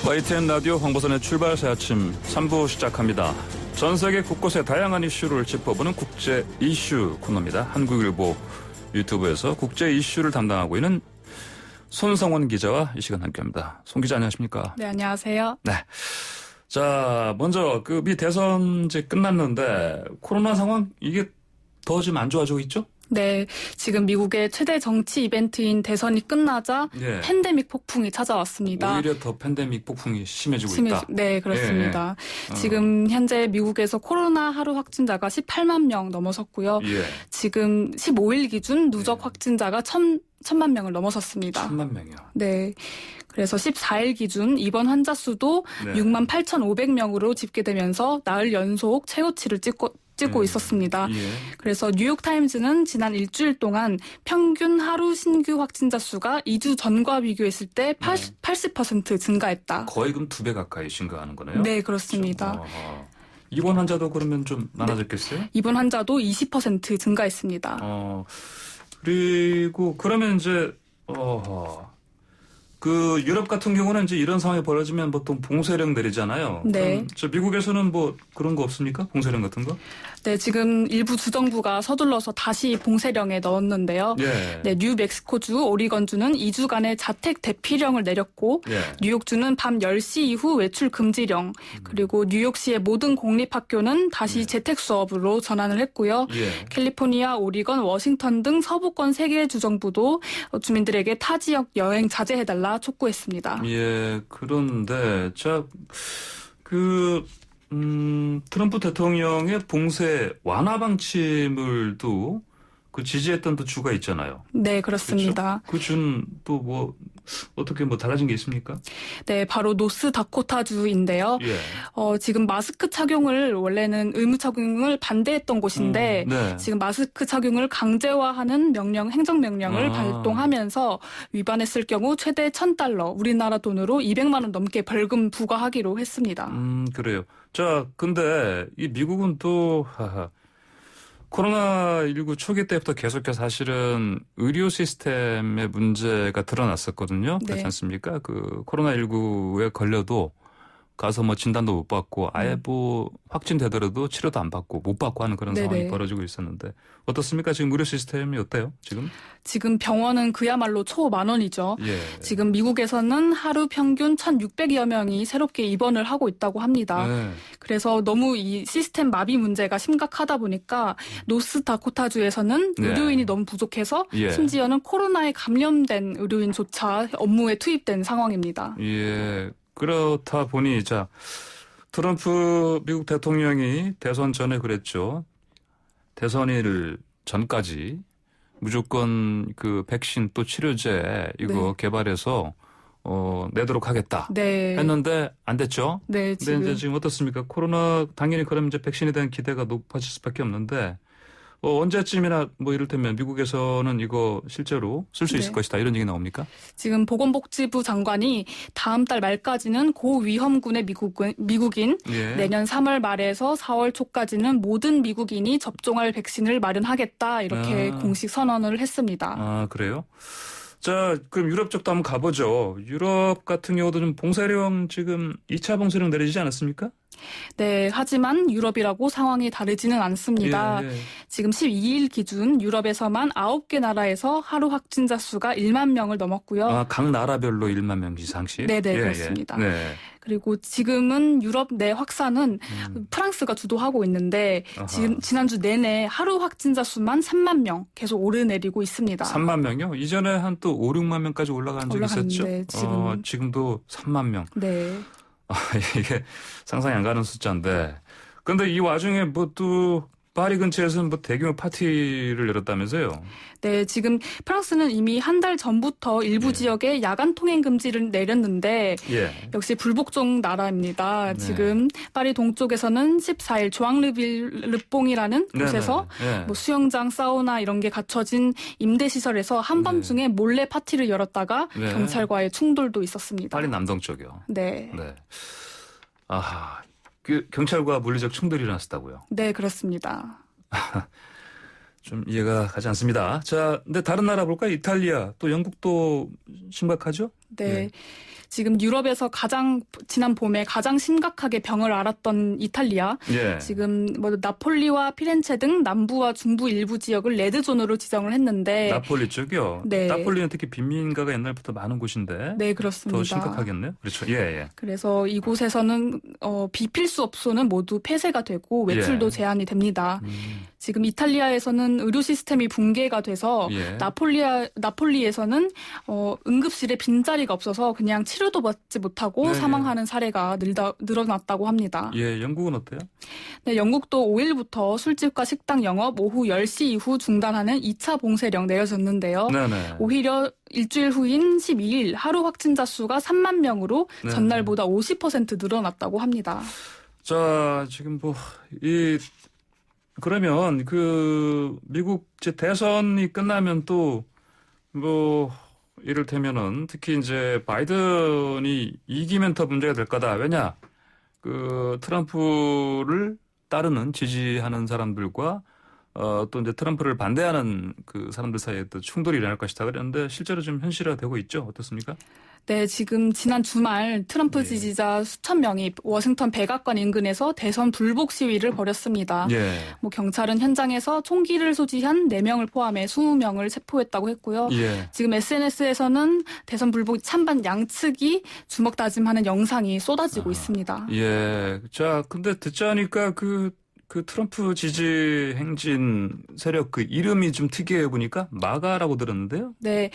YTN 라디오 황보선의 출발새 아침 3부 시작합니다. 전 세계 곳곳의 다양한 이슈를 짚어보는 국제 이슈 코너입니다. 한국일보 유튜브에서 국제 이슈를 담당하고 있는 손성원 기자와 이 시간 함께합니다. 손 기자 안녕하십니까? 네, 안녕하세요. 네. 자, 먼저 미 대선 이제 끝났는데 코로나 상황 이게 더 좀 안 좋아지고 있죠? 네, 지금 미국의 최대 정치 이벤트인 대선이 끝나자 팬데믹 폭풍이 찾아왔습니다. 오히려 더 팬데믹 폭풍이 심해지고 있다. 네, 그렇습니다. 지금 현재 미국에서 코로나 하루 확진자가 18만 명 넘어섰고요. 지금 15일 기준 누적 확진자가 1,000만 명을 넘어섰습니다. 1,000만 명이요? 네. 그래서 14일 기준 입원 환자 수도 6만 8,500명으로 집계되면서 나흘 연속 최고치를 찍고 있었습니다. 그래서 뉴욕타임즈는 지난 일주일 동안 평균 하루 신규 확진자 수가 2주 전과 비교했을 때 80% 증가했다. 거의 그럼 2배 가까이 증가하는 거네요? 네, 그렇습니다. 입원 환자도 그러면 좀 많아졌겠어요? 네. 입원 환자도 20% 증가했습니다. 그리고 그러면 이제 유럽 같은 경우는 이제 이런 상황이 벌어지면 보통 봉쇄령 내리잖아요. 네. 미국에서는 뭐 그런 거 없습니까? 봉쇄령 같은 거? 네, 지금 일부 주정부가 서둘러서 다시 봉쇄령에 넣었는데요. 네, 뉴멕시코주, 오리건주는 2주간의 자택 대피령을 내렸고 뉴욕주는 밤 10시 이후 외출 금지령, 그리고 뉴욕시의 모든 공립학교는 다시 재택 수업으로 전환을 했고요. 캘리포니아, 오리건, 워싱턴 등 서부권 3개 주정부도 주민들에게 타 지역 여행 자제해달라 촉구했습니다. 예, 그런데 트럼프 대통령의 봉쇄 완화 방침을도 지지했던 또 주가 있잖아요. 네, 그렇습니다. 그 주는 또 어떻게 달라진 게 있습니까? 네, 바로 노스다코타주인데요. 지금 마스크 착용을 원래는 의무 착용을 반대했던 곳인데 지금 마스크 착용을 강제화하는 행정명령을 발동하면서 위반했을 경우 최대 $1,000, 우리나라 돈으로 200만 원 넘게 벌금 부과하기로 했습니다. 그래요. 자, 근데 이 미국은 또 코로나19 초기 때부터 계속해서 사실은 의료 시스템의 문제가 드러났었거든요. 그렇지 않습니까? 코로나19에 걸려도 가서 진단도 못 받고 아예 확진되더라도 치료도 안 받고 못 받고 하는 그런 상황이 벌어지고 있었는데 어떻습니까? 지금 의료 시스템이 어때요? 지금 병원은 그야말로 초만원이죠. 지금 미국에서는 하루 평균 1,600여 명이 새롭게 입원을 하고 있다고 합니다. 그래서 너무 이 시스템 마비 문제가 심각하다 보니까 노스다코타주에서는 의료인이 너무 부족해서 심지어는 코로나에 감염된 의료인조차 업무에 투입된 상황입니다. 그렇다 보니 트럼프 미국 대통령이 대선 전에 그랬죠. 대선일 전까지 무조건 백신 또 치료제 이거 개발해서 내도록 하겠다 했는데 안 됐죠. 네, 근데 지금 어떻습니까? 코로나 당연히 그러면 이제 백신에 대한 기대가 높아질 수밖에 없는데 언제쯤이나 이를테면 미국에서는 이거 실제로 쓸 수 있을 것이다 이런 얘기 나옵니까? 지금 보건복지부 장관이 다음 달 말까지는 고위험군의 미국인 내년 3월 말에서 4월 초까지는 모든 미국인이 접종할 백신을 마련하겠다 이렇게 공식 선언을 했습니다. 그래요? 자, 그럼 유럽 쪽도 한번 가보죠. 유럽 같은 경우도 좀 봉쇄령 지금 2차 봉쇄령 내리지 않았습니까? 네, 하지만 유럽이라고 상황이 다르지는 않습니다. 지금 12일 기준 유럽에서만 9개 나라에서 하루 확진자 수가 1만 명을 넘었고요. 각 나라별로 1만 명 이상씩? 네, 그렇습니다. 그리고 지금은 유럽 내 확산은 프랑스가 주도하고 있는데 지금 지난주 내내 하루 확진자 수만 3만 명 계속 오르내리고 있습니다. 3만 명이요? 이전에 한 또 5, 6만 명까지 올라간 적이 있었죠? 지금도 3만 명. 네. 이게 상상이 안 가는 숫자인데. 근데 이 와중에 또 파리 근처에서는 대규모 파티를 열었다면서요? 네, 지금 프랑스는 이미 한 달 전부터 일부 지역에 야간 통행 금지를 내렸는데 역시 불복종 나라입니다. 지금 파리 동쪽에서는 14일 조앙르봉이라는 곳에서 수영장, 사우나 이런 게 갖춰진 임대시설에서 한밤중에 몰래 파티를 열었다가 경찰과의 충돌도 있었습니다. 파리 남동쪽이요? 네. 아하. 경찰과 물리적 충돌이 일어났었다고요? 네, 그렇습니다. 좀 이해가 가지 않습니다. 자, 근데 다른 나라 볼까요? 이탈리아, 또 영국도 심각하죠? 네. 예. 지금 유럽에서 지난 봄에 가장 심각하게 병을 앓았던 이탈리아. 예. 지금 뭐 나폴리와 피렌체 등 남부와 중부 일부 지역을 레드존으로 지정을 했는데. 나폴리 쪽이요? 네. 나폴리는 특히 빈민가가 옛날부터 많은 곳인데. 네, 그렇습니다. 더 심각하겠네요. 그렇죠. 예, 예. 그래서 이곳에서는 비필수 업소는 모두 폐쇄가 되고 외출도 예. 제한이 됩니다. 지금 이탈리아에서는 의료 시스템이 붕괴가 돼서 예. 나폴리에서는 응급실에 빈자리가 없어서 그냥 치료도 받지 못하고 네. 사망하는 사례가 늘어났다고 합니다. 예, 영국은 어때요? 네, 영국도 5일부터 술집과 식당 영업 오후 10시 이후 중단하는 2차 봉쇄령 내려졌는데요. 네네. 오히려 일주일 후인 12일 하루 확진자 수가 3만 명으로 네네. 전날보다 50% 늘어났다고 합니다. 자, 지금 그러면 미국 대선이 끝나면 또 이를테면은 특히 이제 바이든이 이기면 더 문제가 될 거다. 왜냐? 트럼프를 따르는 지지하는 사람들과 또 이제 트럼프를 반대하는 사람들 사이에 또 충돌이 일어날 것이다. 그랬는데 실제로 좀 현실화되고 있죠. 어떻습니까? 네, 지금 지난 주말 트럼프 지지자 수천 명이 워싱턴 백악관 인근에서 대선 불복 시위를 벌였습니다. 예. 경찰은 현장에서 총기를 소지한 4명을 포함해 20명을 체포했다고 했고요. 예. 지금 SNS에서는 대선 불복 찬반 양측이 주먹 다짐하는 영상이 쏟아지고 있습니다. 예. 자, 근데 듣자니까 트럼프 지지 행진 세력 이름이 좀 특이해 보니까 마가라고 들었는데요. 네.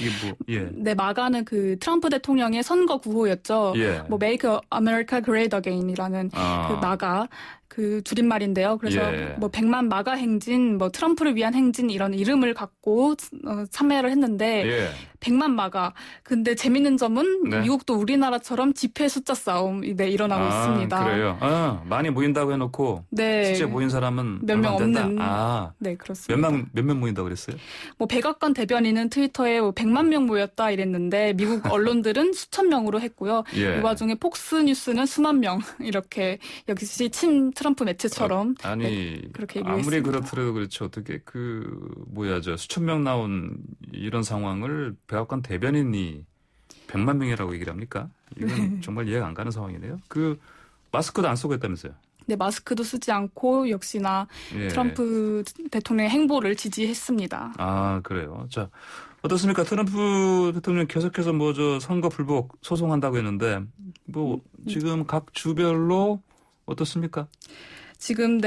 이게 네, 마가는 트럼프 대통령의 선거 구호였죠. 예. Make America Great Again이라는 마가 줄임말인데요. 그래서 100만 마가 행진, 트럼프를 위한 행진 이런 이름을 갖고 참여를 했는데 예. 100만 마가. 근데 재밌는 점은 네. 미국도 우리나라처럼 집회 숫자 싸움이 일어나고 있습니다. 그래요? 많이 모인다고 해놓고 네. 실제 모인 사람은 몇 명 없는. 네, 그렇습니다. 몇 명 모인다고 그랬어요? 백악관 대변인은 트위터에 100만 명 모였다 이랬는데 미국 언론들은 수천 명으로 했고요. 예. 이 와중에 폭스뉴스는 수만 명 이렇게 역시 트럼프 매체처럼 그렇게 얘기했습니다. 아무리 그렇더라도 그렇죠. 어떻게 수천 명 나온 이런 상황을 백악관 대변인이 100만 명이라고 얘기를 합니까? 이건 정말 이해가 안 가는 상황이네요. 마스크도 안 쓰고 했다면서요? 네, 마스크도 쓰지 않고 역시나 예. 트럼프 대통령의 행보를 지지했습니다. 아, 그래요. 자, 어떻습니까? 트럼프 대통령 계속해서 선거 불복 소송한다고 했는데 지금 각 주별로 어떻습니까? 지금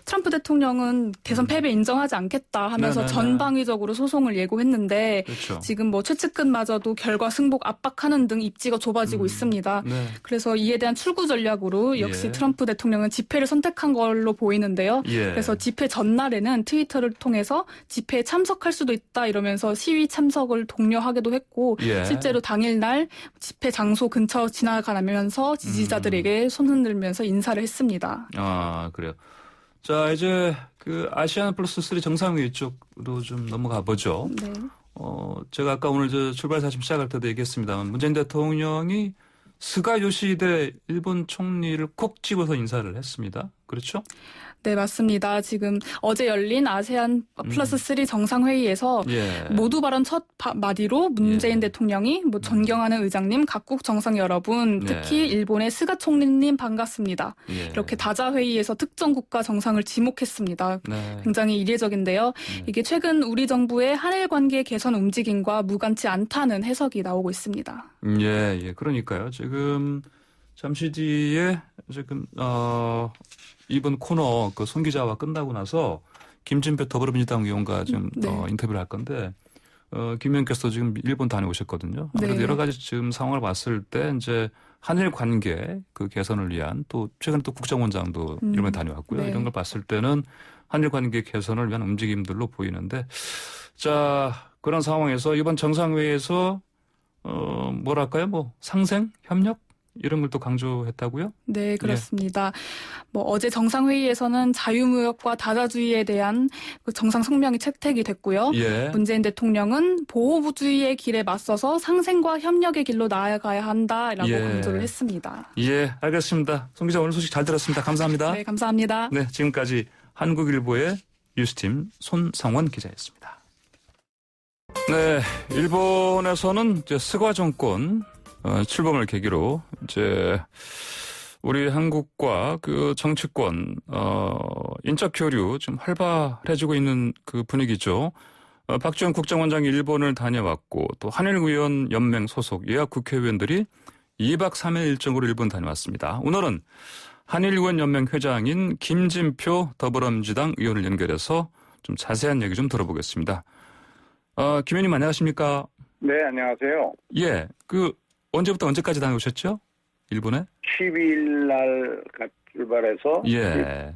트럼프 대통령은 대선 패배 인정하지 않겠다 하면서 전방위적으로 소송을 예고했는데 그렇죠. 지금 최측근마저도 결과 승복 압박하는 등 입지가 좁아지고 있습니다. 네. 그래서 이에 대한 출구 전략으로 역시 트럼프 대통령은 집회를 선택한 걸로 보이는데요. 그래서 집회 전날에는 트위터를 통해서 집회에 참석할 수도 있다 이러면서 시위 참석을 독려하기도 했고 실제로 당일날 집회 장소 근처 지나가면서 지지자들에게 손 흔들면서 인사를 했습니다. 아, 그래요. 자, 이제 아시안 플러스 3 정상회의 쪽으로 좀 넘어가 보죠. 네. 제가 아까 오늘 출발 사진 시작할 때도 얘기했습니다만 문재인 대통령이 스가 요시히데 일본 총리를 콕 집어서 인사를 했습니다. 그렇죠? 네, 맞습니다. 지금 어제 열린 아세안 플러스 3 정상회의에서 모두 발언 첫 마디로 문재인 대통령이 존경하는 의장님, 각국 정상 여러분, 특히 일본의 스가 총리님 반갑습니다. 이렇게 다자회의에서 특정 국가 정상을 지목했습니다. 네. 굉장히 이례적인데요. 이게 최근 우리 정부의 한일 관계 개선 움직임과 무관치 않다는 해석이 나오고 있습니다. 예, 그러니까요. 지금 잠시 뒤에 이번 코너 손 기자와 끝나고 나서 김진표 더불어민주당 의원과 좀 인터뷰를 할 건데 김 의원께서 지금 일본 다녀오셨거든요. 아무래도 여러 가지 지금 상황을 봤을 때 이제 한일 관계 개선을 위한 또 최근에 또 국정원장도 일본에 다녀왔고요. 이런 걸 봤을 때는 한일 관계 개선을 위한 움직임들로 보이는데 자 그런 상황에서 이번 정상회의에서 상생 협력 이런 걸 또 강조했다고요? 네, 그렇습니다. 어제 정상회의에서는 자유무역과 다자주의에 대한 정상 성명이 채택이 됐고요. 문재인 대통령은 보호주의의 길에 맞서서 상생과 협력의 길로 나아가야 한다라고 강조를 했습니다. 예, 알겠습니다. 송 기자 오늘 소식 잘 들었습니다. 감사합니다. 네, 감사합니다. 네, 지금까지 한국일보의 뉴스팀 손성원 기자였습니다. 네, 일본에서는 이제 스가 정권 출범을 계기로 이제 우리 한국과 그 정치권 인적 교류 좀 활발해지고 있는 그 분위기죠. 박지원 국정원장이 일본을 다녀왔고 또 한일의원연맹 소속 예약 국회의원들이 2박 3일 일정으로 일본 다녀왔습니다. 오늘은 한일의원연맹 회장인 김진표 더불어민주당 의원을 연결해서 좀 자세한 얘기 좀 들어보겠습니다. 김 의원님 안녕하십니까? 네, 안녕하세요. 예, 언제부터 언제까지 다녀오셨죠? 일본에? 12일 날 출발해서 예.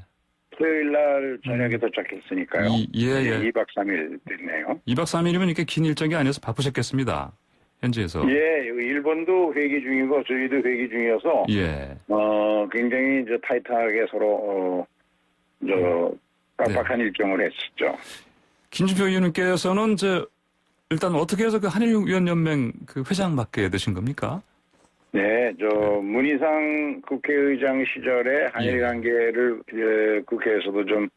토요일 날 저녁에 도착했으니까요. 예. 2박 3일 됐네요. 2박 3일이면 이렇게 긴 일정이 아니어서 바쁘셨겠습니다. 현지에서. 예, 일본도 회기 중이고 저희도 회기 중이어서 예. 굉장히 타이트하게 서로 빡빡한 일정을 했었죠. 김진표 의원님께서는 일단 어떻게 해서 그 한일의원연맹 그 회장 맡게 되신 겁니까? 네, 문희상 국회의장 시절에 한일 관계를 국회에서도 좀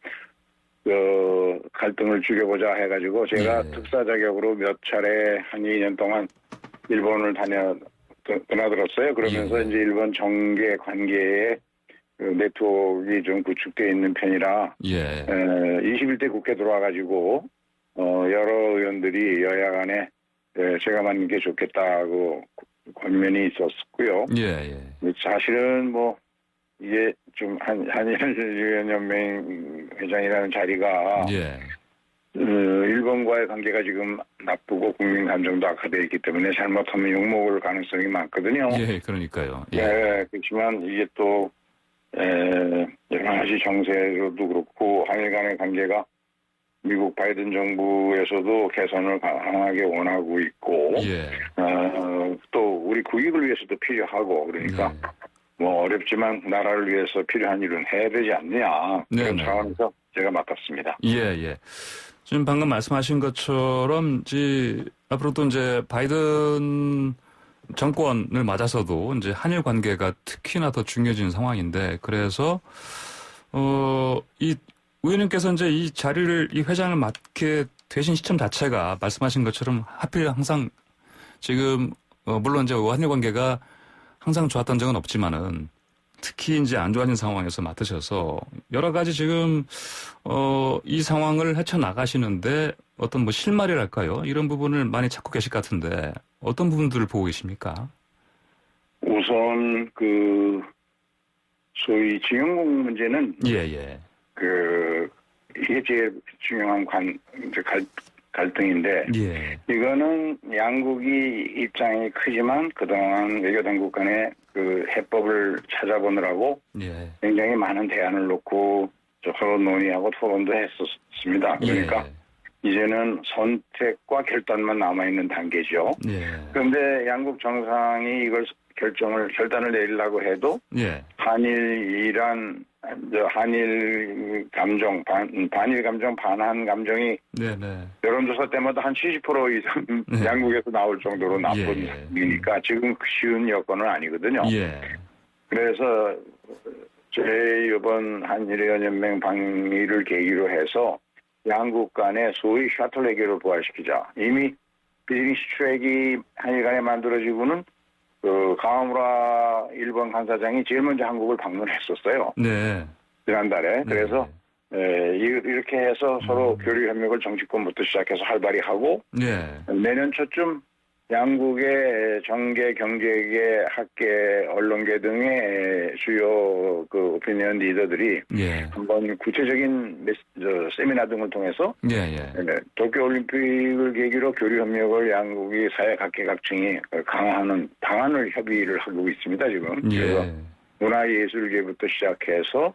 갈등을 줄여보자 해가지고 제가 특사 자격으로 몇 차례 한 2년 동안 일본을 드나들었어요. 그러면서 이제 일본 정계 관계에 네트워크가 좀 구축되어 있는 편이라 21대 국회 들어와가지고 여러 의원들이 여야 간에 제가 맡는 게 좋겠다고 권면이 있었고요. 사실은 이게 좀 한일의원연맹 회장이라는 자리가 일본과의 관계가 지금 나쁘고 국민 감정도 악화되어 있기 때문에 잘못하면 욕먹을 가능성이 많거든요. 그러니까요. 그렇지만 이게 또 여러 가지 정세로도 그렇고 한일 간의 관계가 미국 바이든 정부에서도 개선을 강하게 원하고 있고 또 우리 국익을 위해서도 필요하고 그러니까 어렵지만 나라를 위해서 필요한 일은 해야 되지 않느냐 그런 차원에서 제가 맡았습니다. 지금 방금 말씀하신 것처럼 앞으로도 이제 바이든 정권을 맞아서도 이제 한일 관계가 특히나 더 중요해진 상황인데 그래서 이 의원님께서 이제 이 자리를 이 회장을 맡게 되신 시점 자체가 말씀하신 것처럼 하필 항상 지금 물론 이제 한일 관계가 항상 좋았던 적은 없지만은 특히 이제 안 좋아진 상황에서 맡으셔서 여러 가지 지금 이 상황을 헤쳐나가시는데 어떤 실마리랄까요? 이런 부분을 많이 찾고 계실 것 같은데 어떤 부분들을 보고 계십니까? 우선 소위 징용공 문제는 이게 제일 중요한 갈등인데 이거는 양국이 입장이 크지만 그동안 외교당국 간의 해법을 찾아보느라고 굉장히 많은 대안을 놓고 서로 논의하고 토론도 했었습니다. 그러니까 이제는 선택과 결단만 남아있는 단계죠. 그런데 양국 정상이 이걸 결단을 내리려고 해도 한일 감정, 반일 감정, 반한 감정이 여론조사 때마다 한 70% 이상 양국에서 나올 정도로 나쁜 상황이니까 지금 쉬운 여건은 아니거든요. 그래서 이번 한일의원연맹 방미를 계기로 해서 양국 간의 소위 셔틀 외교를 부활시키자. 이미 비즈니스 트랙이 한일 간에 만들어지고는 가와무라 일본 간사장이 제일 먼저 한국을 방문했었어요. 지난달에. 그래서 이렇게 해서 서로 교류 협력을 정치권부터 시작해서 활발히 하고 내년 초쯤 양국의 정계, 경제계, 학계, 언론계 등의 주요 오피니언 리더들이 한번 구체적인 세미나 등을 통해서 도쿄올림픽을 계기로 교류 협력을 양국이 사회 각계각층이 강화하는 방안을 협의를 하고 있습니다. 지금. 그래서 문화예술계부터 시작해서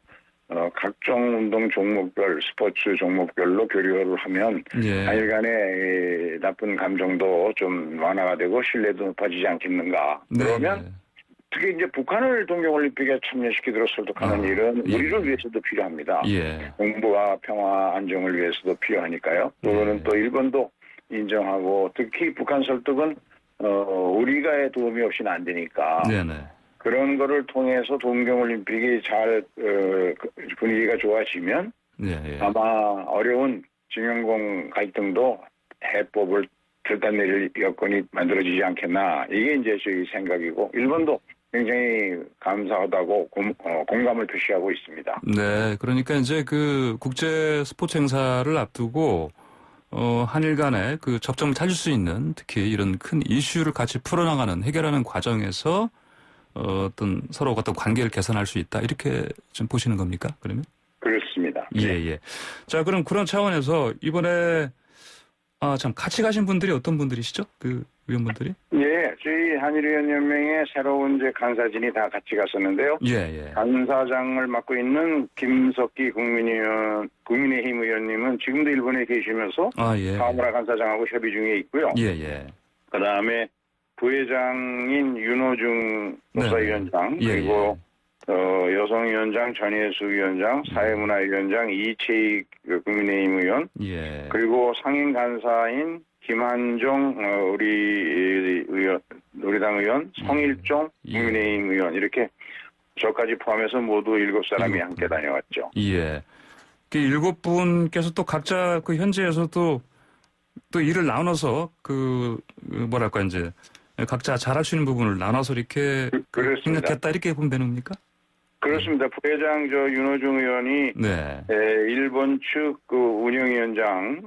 각종 운동 종목별, 스포츠 종목별로 교류를 하면 한일 간의 나쁜 감정도 좀 완화가 되고 신뢰도 높아지지 않겠는가. 그러면 특히 이제 북한을 동계올림픽에 참여시키도록 설득하는 일은 우리를 위해서도 필요합니다. 공부와 평화, 안정을 위해서도 필요하니까요. 그거는 또 일본도 인정하고 특히 북한 설득은 우리가의 도움이 없이는 안 되니까. 그런 거를 통해서 동계올림픽이 잘 분위기가 좋아지면 아마 어려운 징용공 갈등도 해법을 결단 내릴 여건이 만들어지지 않겠나. 이게 이제 저희 생각이고 일본도 굉장히 감사하다고 공감을 표시하고 있습니다. 네, 그러니까 이제 그 국제 스포츠 행사를 앞두고 한일 간의 그 접점을 찾을 수 있는 특히 이런 큰 이슈를 같이 풀어나가는 해결하는 과정에서 어떤 서로 어떤 관계를 개선할 수 있다 이렇게 좀 보시는 겁니까? 그러면? 그렇습니다. 예. 자, 그럼 그런 차원에서 이번에 참 같이 가신 분들이 어떤 분들이시죠? 그 위원분들이? 예, 저희 한일위원연맹의 새로운 이제 간사진이 다 같이 갔었는데요. 예. 간사장을 맡고 있는 김석기 국민의힘 의원님은 지금도 일본에 계시면서 카와무라 간사장하고 협의 중에 있고요. 예. 그다음에 부회장인 윤호중 노사위원장 그리고 여성위원장 전예수 위원장, 사회문화위원장 이채익 국민의힘 의원, 그리고 상임 간사인 김한종 우리당 의원, 성일종 국민의힘 의원 이렇게 저까지 포함해서 모두 7사람이 함께 다녀왔죠. 예. 그 7분께서 또 각자 그 현지에서도 또 일을 나눠서 뭐랄까 이제 각자 잘할 수 있는 부분을 나눠서 이렇게 협력했다 이렇게 보면 되는 겁니까? 그렇습니다. 부회장 윤호중 의원이 일본 측 그 운영위원장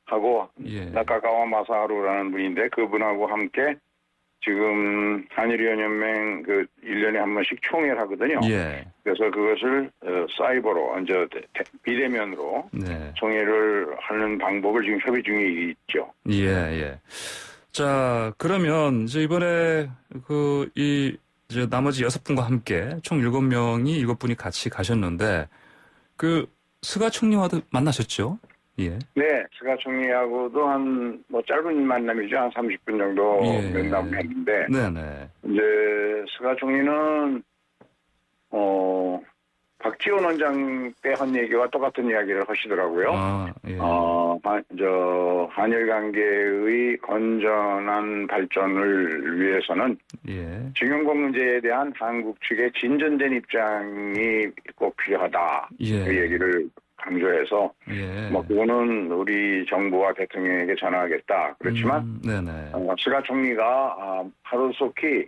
하고 나카가와 마사하루라는 분인데 그분하고 함께 지금 한일위원연맹 1년에 한 번씩 총회를 하거든요. 그래서 그것을 사이버로 이제 비대면으로 총회를 하는 방법을 지금 협의 중에 있죠. 예. 자, 그러면 이제 이번에 이제 나머지 6분과 함께 총 7분이 같이 가셨는데 스가 총리와도 만나셨죠? 예. 네, 스가 총리하고도 짧은 만남이죠. 한 30분 정도 면담을 했는데. 네네. 이제 스가 총리는, 박지원 원장 때 한 얘기와 똑같은 이야기를 하시더라고요. 한일 관계의 건전한 발전을 위해서는 증용국 문제에 대한 한국 측의 진전된 입장이 꼭 필요하다. 그 얘기를 강조해서 그거는 우리 정부와 대통령에게 전하겠다. 그렇지만 스가 총리가 하루속히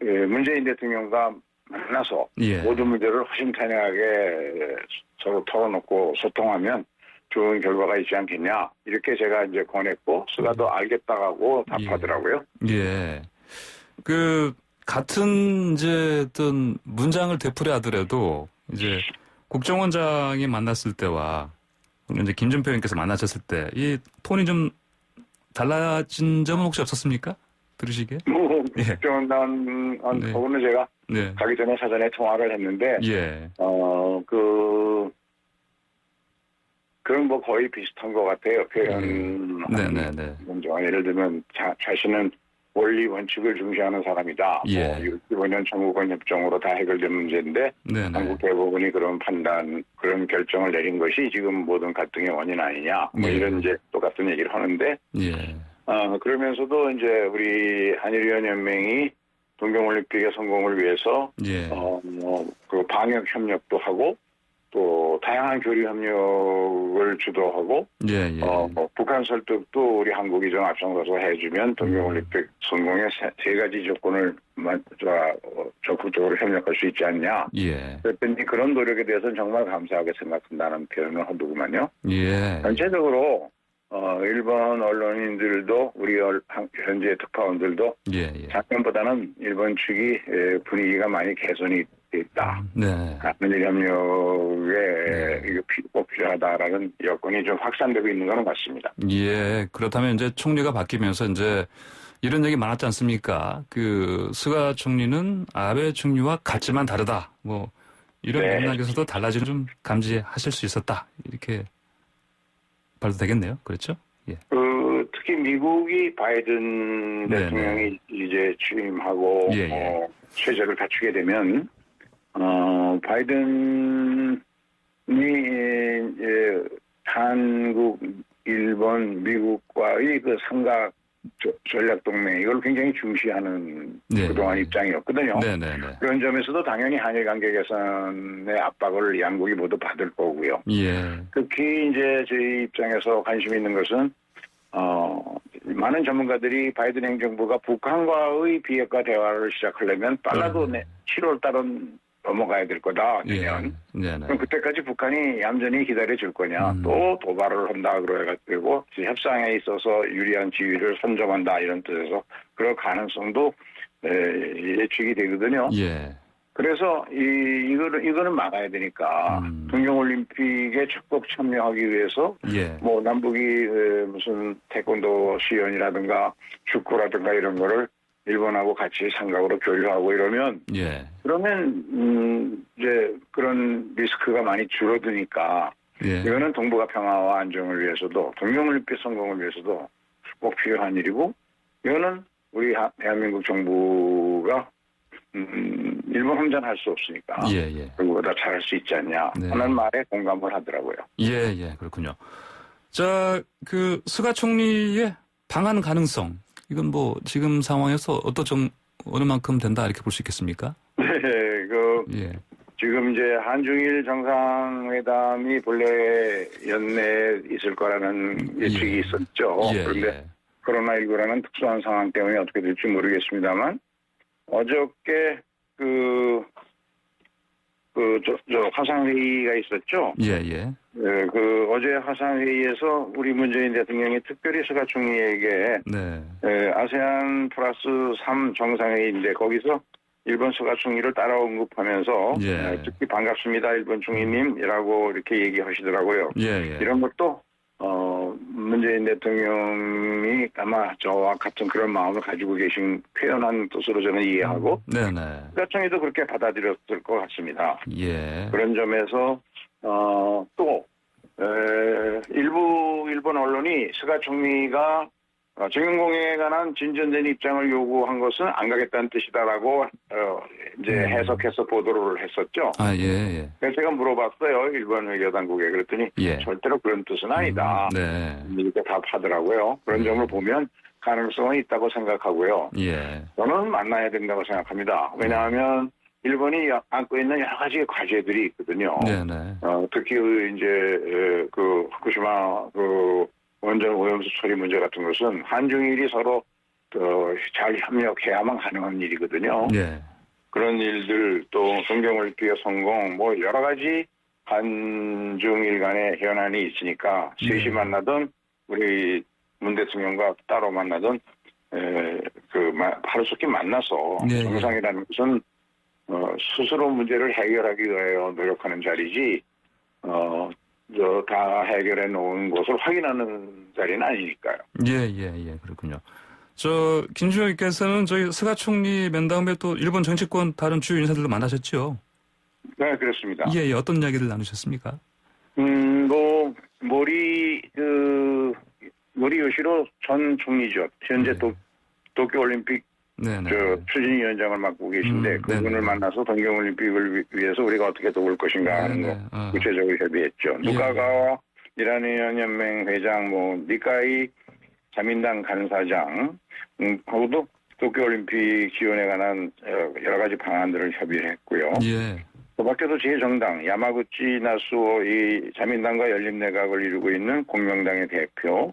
문재인 대통령과 만나서 모든 문제를 허심탄회하게 서로 털어놓고 소통하면 좋은 결과가 있지 않겠냐 이렇게 제가 이제 권했고 스가도 알겠다고 답하더라고요. 예. 같은 이제 어떤 문장을 되풀이 하더라도 이제 국정원장이 만났을 때와 이제 김준표 의원께서 만나셨을 때 이 톤이 좀 달라진 점은 혹시 없었습니까? 들으시기에? 국정원장하고는 제가 가기 전에 사전에 통화를 했는데 그건 거의 비슷한 것 같아요. 표현. 예를 들면 자신은 원리 원칙을 중시하는 사람이다. 65년 청구권 협정으로 다 해결된 문제인데 한국 대법원이 그런 그런 결정을 내린 것이 지금 모든 갈등의 원인 아니냐. 이런 이제 똑같은 얘기를 하는데 그러면서도 이제 우리 한일위원연맹이 동경올림픽의 성공을 위해서 방역 협력도 하고 또 다양한 교류 협력을 주도하고 북한 설득도 우리 한국이 좀 앞장서서 해주면 동경올림픽 성공의 세 가지 조건을 적극적으로 협력할 수 있지 않냐. 그랬더니 그런 노력에 대해서는 정말 감사하게 생각한다는 표현을 하더구만요. 전체적으로 일본 언론인들도 우리 현재 특파원들도 작년보다는 일본 측이 분위기가 많이 개선이 있다. 한일 협력에 이게 꼭 필요하다라는 여건이 좀 확산되고 있는 건 맞습니다. 그렇다면 이제 총리가 바뀌면서 이제 이런 얘기 많았지 않습니까? 스가 총리는 아베 총리와 같지만 다르다. 이런 맥락에서도 달라지는 좀 감지하실 수 있었다. 이렇게 봐도 되겠네요. 그렇죠? 특히 미국이 바이든 대통령이 이제 취임하고 체제를 갖추게 되면 바이든이 한국, 일본, 미국과의 삼각 전략 동맹 이걸 굉장히 중시하는 그동안 입장이었거든요. 그런 점에서도 당연히 한일 관계 개선의 압박을 양국이 모두 받을 거고요. 특히 이제 저희 입장에서 관심 있는 것은 많은 전문가들이 바이든 행정부가 북한과의 비핵화 대화를 시작하려면 빨라도 7월 달은 넘어가야 될 거다. 내년. 그럼 그때까지 북한이 얌전히 기다려줄 거냐. 또 도발을 한다 그래가지고 협상에 있어서 유리한 지위를 선점한다 이런 뜻에서 그럴 가능성도 예측이 되거든요. 예. 그래서 이거는 막아야 되니까 동경올림픽에 적극 참여하기 위해서 뭐 남북이 무슨 태권도 시연이라든가 축구라든가 이런 거를 일본하고 같이 삼각으로 교류하고 이러면 그러면 이제 그런 리스크가 많이 줄어드니까 이거는 동북아 평화와 안정을 위해서도 동경올림픽 성공을 위해서도 꼭 필요한 일이고 이거는 우리 대한민국 정부가 일본 혼자는 할 수 없으니까 그보다 잘할 수 있지 않냐 하는 말에 공감을 하더라고요. 그렇군요. 자, 그 스가 총리의 방한 가능성 이건 뭐 지금 상황에서 어느 만큼 된다 이렇게 볼 수 있겠습니까? 지금 이제 한중일 정상회담이 본래 연내에 있을 거라는 예측이 있었죠. 그런데 코로나19라는 특수한 상황 때문에 어떻게 될지 모르겠습니다만 어저께 화상회의가 있었죠. 어제 화상회의에서 우리 문재인 대통령이 특별히 스가 총리에게 아세안 플러스 3 정상회의인데 거기서 일본 스가 총리를 따라 언급하면서 특히 반갑습니다 일본 총리님이라고 이렇게 얘기하시더라고요. 이런 것도 문재인 대통령이 아마 저와 같은 그런 마음을 가지고 계신 표현한 뜻으로 저는 이해하고 스가 총리도 그렇게 받아들였을 것 같습니다. 그런 점에서 또 일부 일본 언론이 스가 총리가 정영공에 관한 진전된 입장을 요구한 것은 안 가겠다는 뜻이다라고 이제 해석해서 보도를 했었죠. 그래서 제가 물어봤어요. 일본 외교당국에. 그랬더니 절대로 그런 뜻은 아니다. 이렇게 답하더라고요. 그런 점을 보면 가능성은 있다고 생각하고요. 저는 만나야 된다고 생각합니다. 왜냐하면 일본이 안고 있는 여러 가지 과제들이 있거든요. 특히 이제 후쿠시마 원전 오염수 처리 문제 같은 것은 한중일이 서로 잘 협력해야만 가능한 일이거든요. 그런 일들 또 동경올림픽의 성공 뭐 여러 가지 한중일 간의 현안이 있으니까 셋이 만나든 우리 문 대통령과 따로 만나든 하루속히 만나서 정상이라는 것은 스스로 문제를 해결하기 위하여 노력하는 자리지 다 해결해 놓은 것을 확인하는 자리는 아니니까요. 그렇군요. 김준호 의원께서는 저희 스가 총리 면담에 또 일본 정치권 다른 주요 인사들도 만나셨죠? 네, 그렇습니다. 어떤 이야기를 나누셨습니까? 모리 요시로 전 총리죠. 현재 도쿄올림픽 추진위원장을 맡고 계신데 그분을 만나서 동경올림픽을 위해서 우리가 어떻게 도울 것인가 하는 거 구체적으로 협의했죠. 누카가와이라는 연맹 회장, 니카이 자민당 간사장 하고도 도쿄올림픽 지원에 관한 여러 가지 방안들을 협의를 했고요. 그 밖에도 제 정당 야마구치 나수오 이 자민당과 열린내각을 이루고 있는 공명당의 대표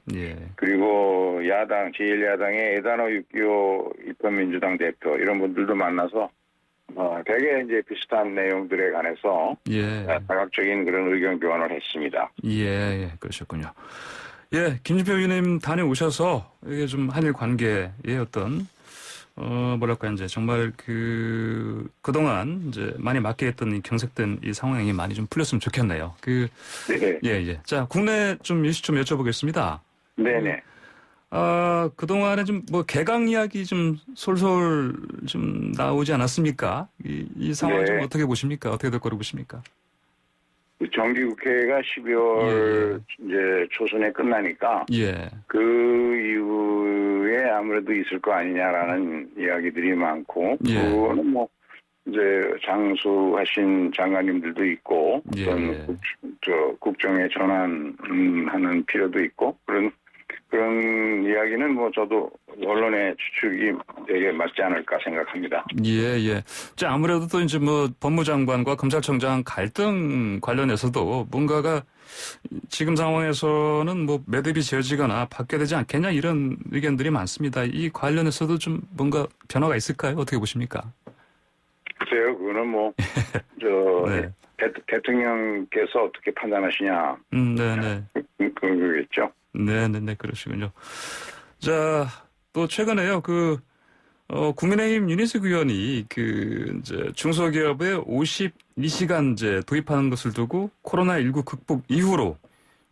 그리고 야당 제1야당의 에다노 유키오 입헌민주당 대표 이런 분들도 만나서 되게 이제 비슷한 내용들에 관해서 다각적인 그런 의견 교환을 했습니다. 그러셨군요. 김준표 의원님 다녀오셔서 이게 좀 한일 관계의 어떤 이제 정말 그동안 이제 많이 막혀있던 이 경색된 이 상황이 많이 좀 풀렸으면 좋겠네요. 자, 국내 좀 이슈 좀 여쭤보겠습니다. 그동안에 좀 개강 이야기 좀 솔솔 좀 나오지 않았습니까? 이 상황 좀 어떻게 보십니까? 어떻게 될 거라고 보십니까? 정기국회가 12월 이제 초순에 끝나니까 그 이후에 아무래도 있을 거 아니냐라는 이야기들이 많고 그거는 이제 장수하신 장관님들도 있고 어떤 국정에 전환하는 필요도 있고 그런 이야기는 저도 언론의 추측이 되게 맞지 않을까 생각합니다. 예, 예. 자, 아무래도 또 이제 뭐 법무장관과 검찰총장 갈등 관련해서도 뭔가가 지금 상황에서는 뭐 매듭이 지어지거나 받게 되지 않겠냐 이런 의견들이 많습니다. 이 관련해서도 좀 뭔가 변화가 있을까요? 어떻게 보십니까? 글쎄요, 그거는 뭐, 네. 대통령께서 어떻게 판단하시냐. 네네. 그거겠죠. 네네네, 그러시군요. 자, 또 최근에요, 국민의힘 윤희숙 의원이 이제 중소기업에 52시간제 도입하는 것을 두고 코로나19 극복 이후로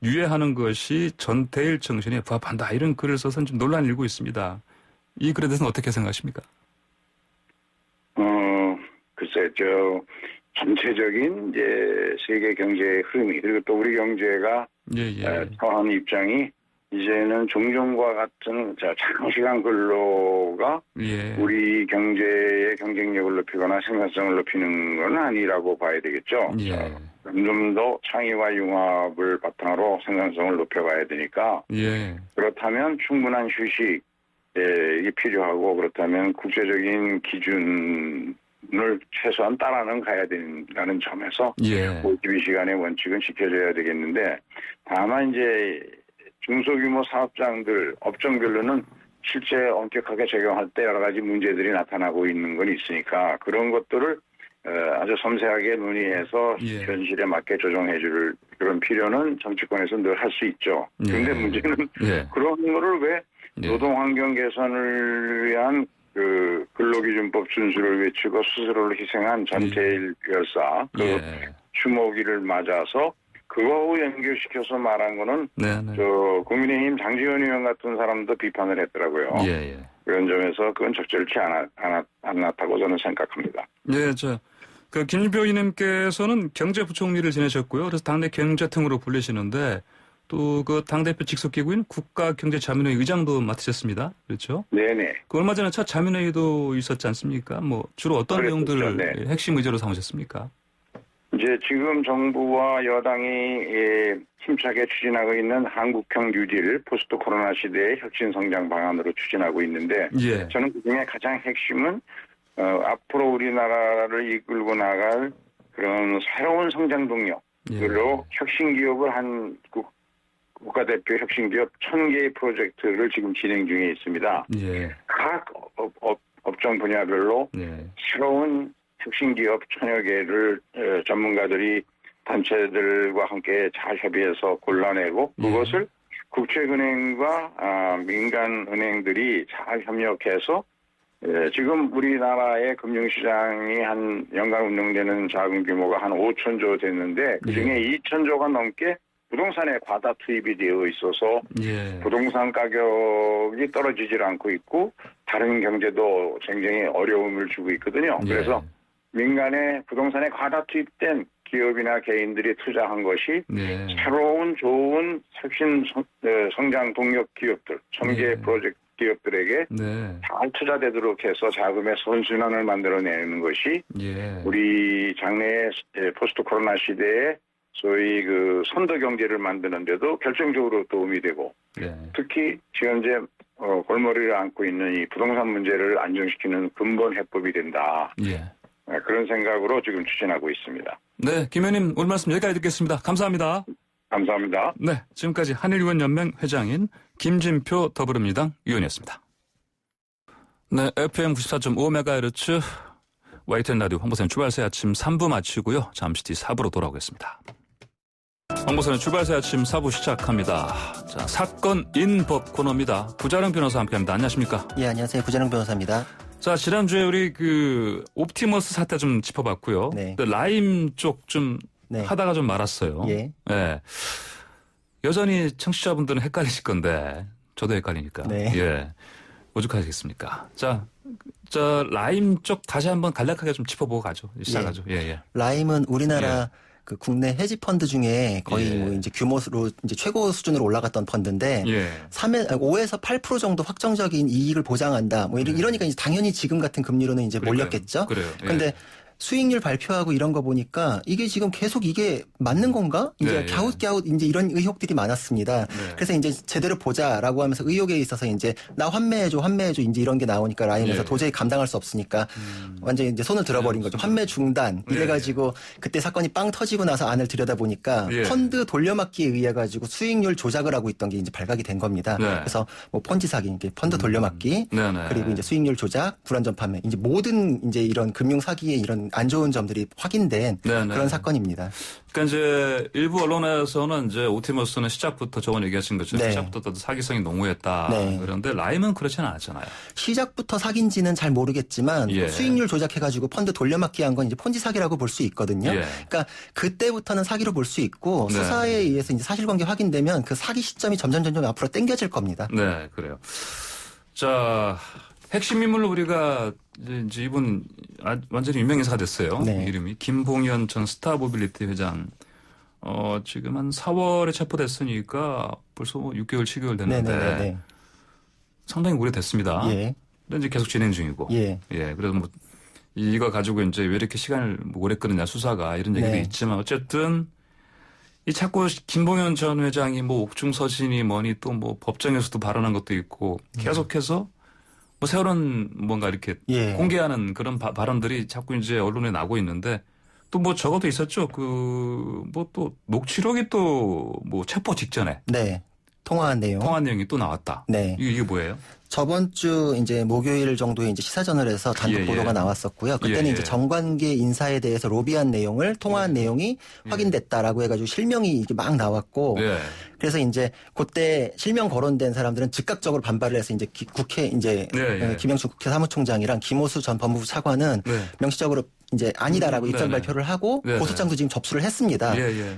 유예하는 것이 전태일 정신에 부합한다. 이런 글을 써서 좀 논란이 일고 있습니다. 이 글에 대해서는 어떻게 생각하십니까? 글쎄, 전체적인 이제 세계 경제의 흐름이, 그리고 또 우리 경제가 처한 입장이 이제는 종전과 같은 장시간 근로가 우리 경제의 경쟁력을 높이거나 생산성을 높이는 건 아니라고 봐야 되겠죠. 좀 더 창의와 융합을 바탕으로 생산성을 높여가야 되니까 그렇다면 충분한 휴식 이게 필요하고, 그렇다면 국제적인 기준을 최소한 따라는 가야 된다는 점에서 52시간의 원칙은 지켜져야 되겠는데, 다만 이제 중소규모 사업장들, 업종별로는 실제 엄격하게 적용할 때 여러 가지 문제들이 나타나고 있는 건 있으니까 그런 것들을 아주 섬세하게 논의해서 현실에 맞게 조정해 줄 그런 필요는 정치권에서 늘 할 수 있죠. 그런데 문제는 그런 거를 왜 노동환경 개선을 위한 근로기준법 준수를 외치고 스스로를 희생한 전태일 열사 추모기를 맞아서 그거하고 연결시켜서 말한 거는 국민의힘 장지원 의원 같은 사람도 비판을 했더라고요. 그런 점에서 그건 적절치 않았다고 저는 생각합니다. 김진표 의원님께서는 경제부총리를 지내셨고요. 그래서 당내 경제통으로 불리시는데 또 그 당대표 직속 기구인 국가경제자문회의 의장도 맡으셨습니다. 그렇죠? 네네. 얼마 전에 첫 자문회의도 있었지 않습니까? 뭐 주로 어떤 내용들을 핵심 의제로 삼으셨습니까? 이제 지금 정부와 여당이 힘차게 추진하고 있는 한국형 뉴딜 포스트 코로나 시대의 혁신 성장 방안으로 추진하고 있는데 저는 그중에 가장 핵심은 앞으로 우리나라를 이끌고 나갈 그런 새로운 성장 동력으로 혁신 기업을 한 국가대표 혁신기업 1000개의 프로젝트를 지금 진행 중에 있습니다. 각 업종 분야별로 새로운 혁신기업 1000여 개를 전문가들이 단체들과 함께 잘 협의해서 골라내고 그것을 국책은행과 민간은행들이 잘 협력해서 지금 우리나라의 금융시장이 한 연간 운영되는 자금 규모가 한 5천조 됐는데 그중에 2천조가 넘게 부동산에 과다 투입이 되어 있어서 부동산 가격이 떨어지질 않고 있고 다른 경제도 굉장히 어려움을 주고 있거든요. 그래서 민간의 부동산에 과다 투입된 기업이나 개인들이 투자한 것이 새로운 좋은 혁신 성장 동력 기업들, 1000개 프로젝트 기업들에게 잘 투자되도록 해서 자금의 선순환을 만들어내는 것이 우리 장래의 포스트 코로나 시대에 소위 선도 경제를 만드는 데도 결정적으로 도움이 되고 특히 현재 골머리를 앓고 있는 이 부동산 문제를 안정시키는 근본 해법이 된다. 그런 생각으로 지금 추진하고 있습니다. 네, 김 의원님 오늘 말씀 여기까지 듣겠습니다. 감사합니다. 감사합니다. 네, 지금까지 한일의원연맹 회장인 김진표 더불어민주당 의원이었습니다. 네, FM 94.5MHz YTN 라디오 황보선의 출발새 아침 3부 마치고요. 잠시 뒤 4부로 돌아오겠습니다. 황보선의 출발새 아침 4부 시작합니다. 자, 사건 인법 코너입니다. 구자령 변호사 함께합니다. 안녕하십니까? 예, 안녕하세요. 구자령 변호사입니다. 자, 지난주에 우리 옵티머스 사태 좀 짚어봤고요. 라임 쪽 좀 하다가 좀 말았어요. 여전히 청취자분들은 헷갈리실 건데 저도 헷갈리니까. 오죽하시겠습니까? 자, 라임 쪽 다시 한번 간략하게 좀 짚어보고 가죠. 시작하죠. 라임은 우리나라 그 국내 헤지 펀드 중에 거의 뭐 이제 규모로 이제 최고 수준으로 올라갔던 펀드인데 5에서 8% 정도 확정적인 이익을 보장한다. 뭐 이러니까 이제 당연히 지금 같은 금리로는 이제 몰렸겠죠. 그래요. 그런데 수익률 발표하고 이런 거 보니까 이게 지금 계속 이게 맞는 건가? 이제 갸웃갸웃 이제 이런 의혹들이 많았습니다. 그래서 이제 제대로 보자라고 하면서 의혹에 있어서 이제 나 환매해줘 이제 이런 게 나오니까 라임에서 도저히 감당할 수 없으니까 완전히 이제 손을 들어버린 거죠. 환매 중단 이래가지고 그때 사건이 빵 터지고 나서 안을 들여다보니까 펀드 돌려막기에 의해 가지고 수익률 조작을 하고 있던 게 이제 발각이 된 겁니다. 그래서 뭐 펀지 사기, 펀드 돌려막기 그리고 이제 수익률 조작, 불안전 판매 이제 모든 이제 이런 금융 사기의 이런 안 좋은 점들이 확인된 그런 사건입니다. 그러니까 이제 일부 언론에서는 이제 옵티머스는 시작부터 저번 얘기하신 것처럼 시작부터 사기성이 농후했다. 그런데 라임은 그렇지는 않았잖아요. 시작부터 사기인지는 잘 모르겠지만 수익률 조작해가지고 펀드 돌려막기한 건 이제 폰지 사기라고 볼 수 있거든요. 그러니까 그때부터는 사기로 볼 수 있고 수사에 의해서 이제 사실관계 확인되면 그 사기 시점이 점점 앞으로 당겨질 겁니다. 네, 그래요. 자. 핵심 인물로 우리가 이제 이분 완전히 유명 인사가 됐어요. 이름이 김봉현 전 스타모빌리티 회장. 지금 한 4월에 체포됐으니까 벌써 6개월, 7개월 됐는데 상당히 오래됐습니다. 근데 이제 계속 진행 중이고. 그래서 뭐 이거 가지고 이제 왜 이렇게 시간을 오래 끄느냐 수사가 이런 얘기도 있지만 어쨌든 이 자꾸 김봉현 전 회장이 뭐 옥중서신이 뭐니 또 뭐 법정에서도 발언한 것도 있고 계속해서 뭐 새로운 뭔가 이렇게 공개하는 그런 발언들이 자꾸 이제 언론에 나오고 있는데 또 뭐 저것도 있었죠. 그 뭐 또 녹취록이 또 뭐 체포 직전에 통화한 내용이 또 나왔다. 이게 뭐예요? 저번 주 이제 목요일 정도에 이제 시사저널에서 단독 보도가 나왔었고요. 그때는 이제 정관계 인사에 대해서 로비한 내용을 통화한 내용이 확인됐다라고 해가지고 실명이 이게 막 나왔고. 그래서 이제 그때 실명 거론된 사람들은 즉각적으로 반발을 해서 이제 국회 이제 김영춘 국회 사무총장이랑 김호수 전 법무부 차관은 명시적으로 이제 아니다라고 입장 발표를 하고 고소장도 지금 접수를 했습니다.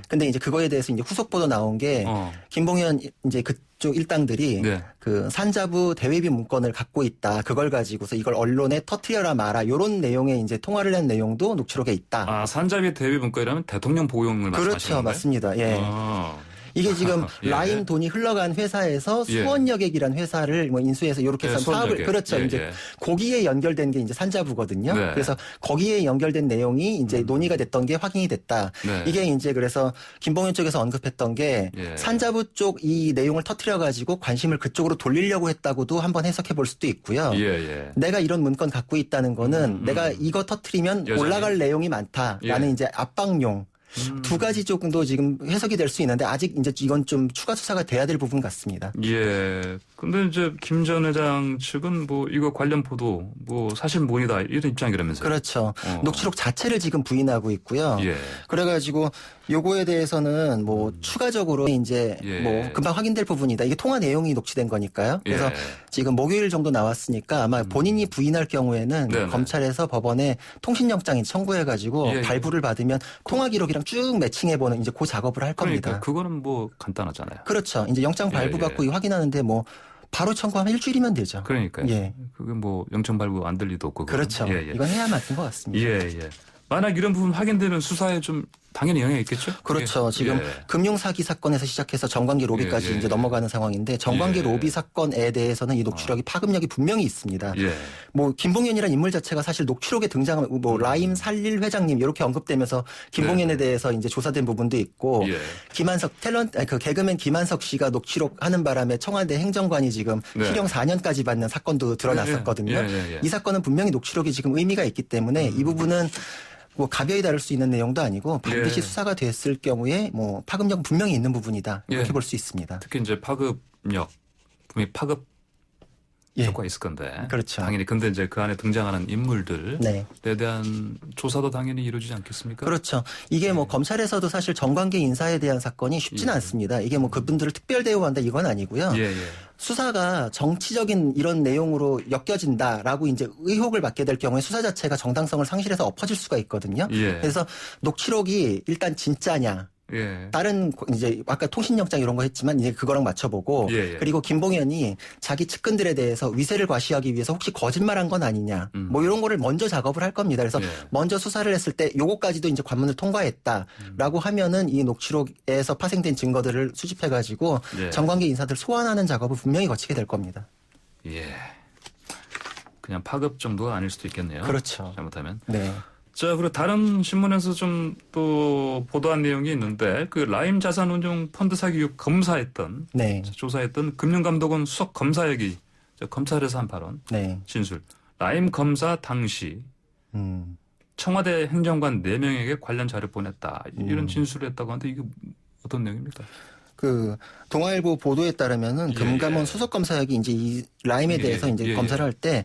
근데 이제 그거에 대해서 이제 후속 보도 나온 게 김봉현 이제 그쪽 일당들이 그 산자부 대외비 문건을 갖고 있다. 그걸 가지고서 이걸 언론에 터트려라 마라. 요런 내용의 이제 통화를 한 내용도 녹취록에 있다. 아, 산자부 대외비 문건이라면 대통령 보호용을 말씀하시는 거예요? 그렇죠. 맞습니다. 이게 지금 라임 돈이 흘러간 회사에서 수원여객이라는 회사를 뭐 인수해서 이렇게 해서 사업을 이제 거기에 연결된 게 이제 산자부거든요. 그래서 거기에 연결된 내용이 이제 논의가 됐던 게 확인이 됐다. 이게 이제 그래서 김봉현 쪽에서 언급했던 게 산자부 쪽 이 내용을 터트려 가지고 관심을 그쪽으로 돌리려고 했다고도 한번 해석해 볼 수도 있고요. 내가 이런 문건 갖고 있다는 거는 내가 이거 터트리면 올라갈 내용이 많다라는 이제 압박용. 두 가지 정도 지금 해석이 될 수 있는데 아직 이제 이건 좀 추가 수사가 돼야 될 부분 같습니다. 근데 이제 김 전 회장 측은 뭐 이거 관련 보도 뭐 사실 무근이다 이런 입장이라면서요. 그렇죠. 녹취록 자체를 지금 부인하고 있고요. 그래가지고 요거에 대해서는 뭐 추가적으로 이제 뭐 금방 확인될 부분이다. 이게 통화 내용이 녹취된 거니까요. 그래서 지금 목요일 정도 나왔으니까 아마 본인이 부인할 경우에는 검찰에서 법원에 통신영장이 청구해가지고 발부를 받으면 통화 기록이랑 쭉 매칭해보는 이제 그 작업을 할 겁니다. 그러니까 그거는 뭐 간단하잖아요. 그렇죠. 이제 영장 발부 받고 확인하는데 뭐 바로 청구하면 일주일이면 되죠. 그러니까요. 그게 뭐 영장 발부 안 될 리도 없고. 그렇죠. 이건 해야 맞는 것 같습니다. 만약 이런 부분 확인되는 수사에 좀 당연히 영향이 있겠죠? 그렇죠. 지금 금융사기 사건에서 시작해서 정관계 로비까지 이제 넘어가는 상황인데 정관계 로비 사건에 대해서는 이 녹취록이 파급력이 분명히 있습니다. 뭐 김봉현이라는 인물 자체가 사실 녹취록에 등장하면 뭐 라임 살릴 회장님 이렇게 언급되면서 김봉현에 대해서 이제 조사된 부분도 있고 김한석 그 개그맨 김한석 씨가 녹취록 하는 바람에 청와대 행정관이 지금 실형 4년까지 받는 사건도 드러났었거든요. 이 사건은 분명히 녹취록이 지금 의미가 있기 때문에 이 부분은 뭐 가벼이 다룰 수 있는 내용도 아니고 반드시 수사가 됐을 경우에 뭐 파급력은 분명히 있는 부분이다 이렇게 볼 수 있습니다. 특히 이제 파급력, 분명히 파급 효과가 있을 건데. 그렇죠. 당연히 근데 이제 그 안에 등장하는 인물들에 대한 조사도 당연히 이루어지지 않겠습니까? 그렇죠. 이게 뭐 검찰에서도 사실 정관계 인사에 대한 사건이 쉽지는 않습니다. 이게 뭐 그분들을 특별 대우한다 이건 아니고요. 수사가 정치적인 이런 내용으로 엮여진다라고 이제 의혹을 받게 될 경우에 수사 자체가 정당성을 상실해서 엎어질 수가 있거든요. 그래서 녹취록이 일단 진짜냐. 다른 이제 아까 통신영장 이런 거 했지만 이제 그거랑 맞춰보고 그리고 김봉현이 자기 측근들에 대해서 위세를 과시하기 위해서 혹시 거짓말한 건 아니냐 뭐 이런 거를 먼저 작업을 할 겁니다. 그래서 먼저 수사를 했을 때 요거까지도 이제 관문을 통과했다라고 하면은 이 녹취록에서 파생된 증거들을 수집해가지고 정관계 인사들 소환하는 작업을 분명히 거치게 될 겁니다. 그냥 파급 정도가 아닐 수도 있겠네요. 그렇죠. 잘못하면. 자, 그리고 다른 신문에서 좀 또 보도한 내용이 있는데 그 라임 자산운용 펀드 사기 검사했던 네. 조사했던 금융감독원 수석 검사역이 검찰에서 한 발언 네. 진술. 라임 검사 당시 청와대 행정관 4명에게 관련 자료 보냈다. 이런 진술을 했다고 하는데 이게 어떤 내용입니까? 그 동아일보 보도에 따르면은 금감원 수석검사역이 이제 이 라임에 대해서 이제 검사를 할 때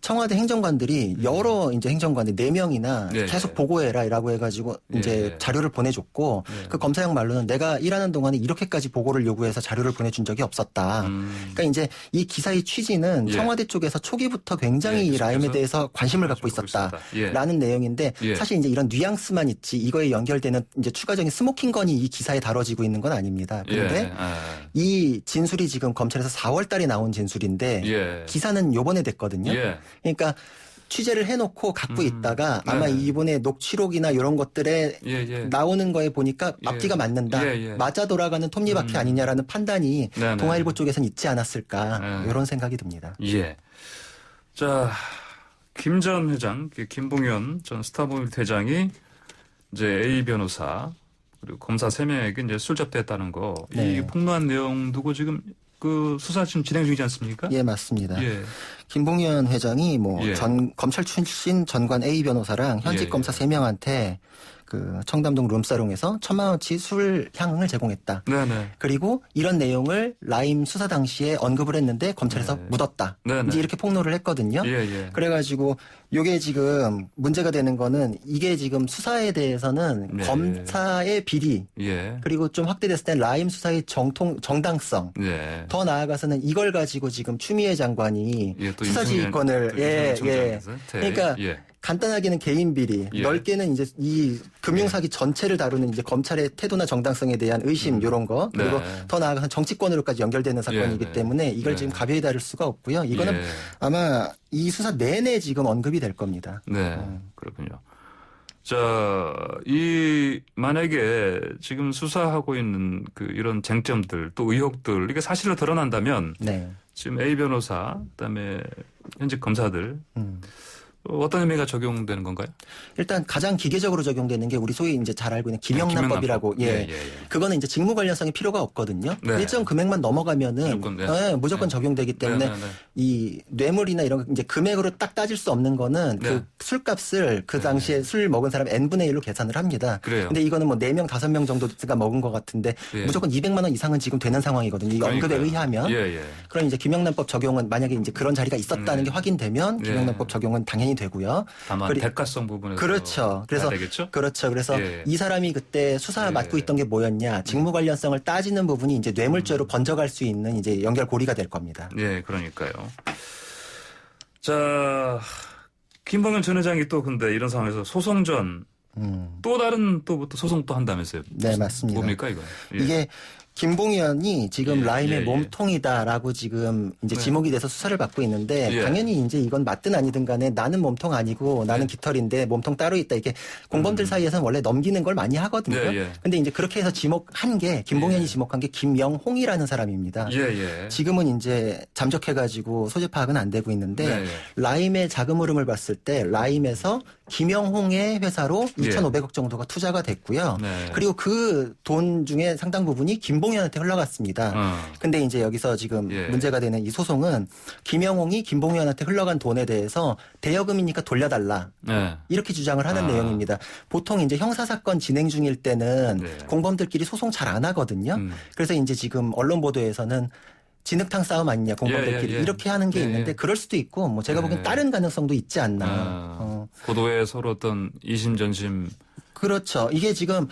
청와대 행정관들이 여러 이제 행정관들 4명이나 계속 보고해라라고 해가지고 이제 자료를 보내줬고 그 검사역 말로는 내가 일하는 동안에 이렇게까지 보고를 요구해서 자료를 보내준 적이 없었다. 그러니까 이제 이 기사의 취지는 청와대 쪽에서 초기부터 굉장히 이 라임에 대해서 관심을 갖고 있었다라는 내용인데 사실 이제 이런 뉘앙스만 있지 이거에 연결되는 이제 추가적인 스모킹건이 이 기사에 다뤄지고 있는 건 아닙니다. 그런데 이 진술이 지금 검찰에서 4월달에 나온 진술인데 기사는 요번에 됐거든요. 그러니까 취재를 해놓고 갖고 있다가 아마 이번에 녹취록이나 이런 것들에 나오는 거에 보니까 앞뒤가 맞는다. 맞아 돌아가는 톱니바퀴 아니냐라는 판단이 동아일보 쪽에서는 있지 않았을까 이런 생각이 듭니다. 예. 자, 김 전 회장, 김봉현 전 스타모빌 회장이 이제 A 변호사 그리고 검사 3명에게 이제 술 접대했다는 거. 이 폭로한 내용 두고 지금 그 수사 지금 진행 중이지 않습니까? 예, 맞습니다. 김봉현 회장이 뭐 검찰 출신 전관 A 변호사랑 현직 검사 3명한테 그 청담동 룸사롱에서 1,000만 원치 술 향응을 제공했다. 그리고 이런 내용을 라임 수사 당시에 언급을 했는데 검찰에서 묻었다. 이제 이렇게 폭로를 했거든요. 그래가지고 이게 지금 문제가 되는 거는 이게 지금 수사에 대해서는 검사의 비리 그리고 좀 확대됐을 때 라임 수사의 정당성 더 나아가서는 이걸 가지고 지금 추미애 장관이 수사지휘권을 그러니까 간단하게는 개인 비리, 넓게는 이제 이 금융사기 전체를 다루는 이제 검찰의 태도나 정당성에 대한 의심 이런 거 그리고 더 나아가서 정치권으로까지 연결되는 사건이기 때문에 이걸 지금 가벼이 다룰 수가 없고요. 이거는 아마 이 수사 내내 지금 언급이 될 겁니다. 네, 그렇군요. 자, 만약에 지금 수사하고 있는 그 이런 쟁점들 또 의혹들 이게 사실로 드러난다면 지금 A 변호사 그다음에 현직 검사들 어떤 의미가 적용되는 건가요? 일단 가장 기계적으로 적용되는 게 우리 소위 이제 잘 알고 있는 김영란법이라고. 그거는 이제 직무 관련성이 필요가 없거든요. 일정 금액만 넘어가면은 무조건 적용되기 때문에 이 뇌물이나 이런 이제 금액으로 딱 따질 수 없는 거는 그 술값을 그 당시에 술 먹은 사람 n분의 1로 계산을 합니다. 근데 이거는 뭐 4명, 5명 정도가 먹은 것 같은데 무조건 200만 원 이상은 지금 되는 상황이거든요. 이 언급에 의하면. 그럼 이제 김영란법 적용은 만약에 이제 그런 자리가 있었다는 게 확인되면 김영란법 적용은 당연히 되고요. 다만 대가성 부분에서 그렇죠. 그래서 되겠죠? 그렇죠. 그래서 이 사람이 그때 수사 맡고 있던 게 뭐였냐, 직무 관련성을 따지는 부분이 이제 뇌물죄로 번져갈 수 있는 이제 연결고리가 될 겁니다. 그러니까요. 자, 김봉현 전 회장이 또 근데 이런 상황에서 소송 전 또 다른 또 소송 또 한다면서요? 네, 맞습니다. 뭡니까 이거? 이게 김봉현이 지금 라임의 몸통이다라고 지금 이제 지목이 돼서 수사를 받고 있는데 당연히 이제 이건 맞든 아니든 간에 나는 몸통 아니고 나는 깃털인데 몸통 따로 있다. 이게 공범들 사이에서는 원래 넘기는 걸 많이 하거든요. 근데 이제 그렇게 해서 지목한 게 김봉현이 지목한 게 김영홍이라는 사람입니다. 지금은 이제 잠적해가지고 소재 파악은 안 되고 있는데 라임의 자금 흐름을 봤을 때 라임에서 김영홍의 회사로 2,500억 정도가 투자가 됐고요. 그리고 그 돈 중에 상당 부분이 김봉현한테 흘러갔습니다. 근데 이제 여기서 지금 문제가 되는 이 소송은 김영홍이 김봉현한테 흘러간 돈에 대해서 대여금이니까 돌려달라. 이렇게 주장을 하는 내용입니다. 보통 이제 형사사건 진행 중일 때는 공범들끼리 소송 잘 안 하거든요. 그래서 이제 지금 언론 보도에서는 진흙탕 싸움 아니냐 공범들끼리 이렇게 하는 게 있는데 그럴 수도 있고 뭐 제가 보기엔 다른 가능성도 있지 않나. 고도의 서로 어떤 이심전심. 그렇죠. 이게 지금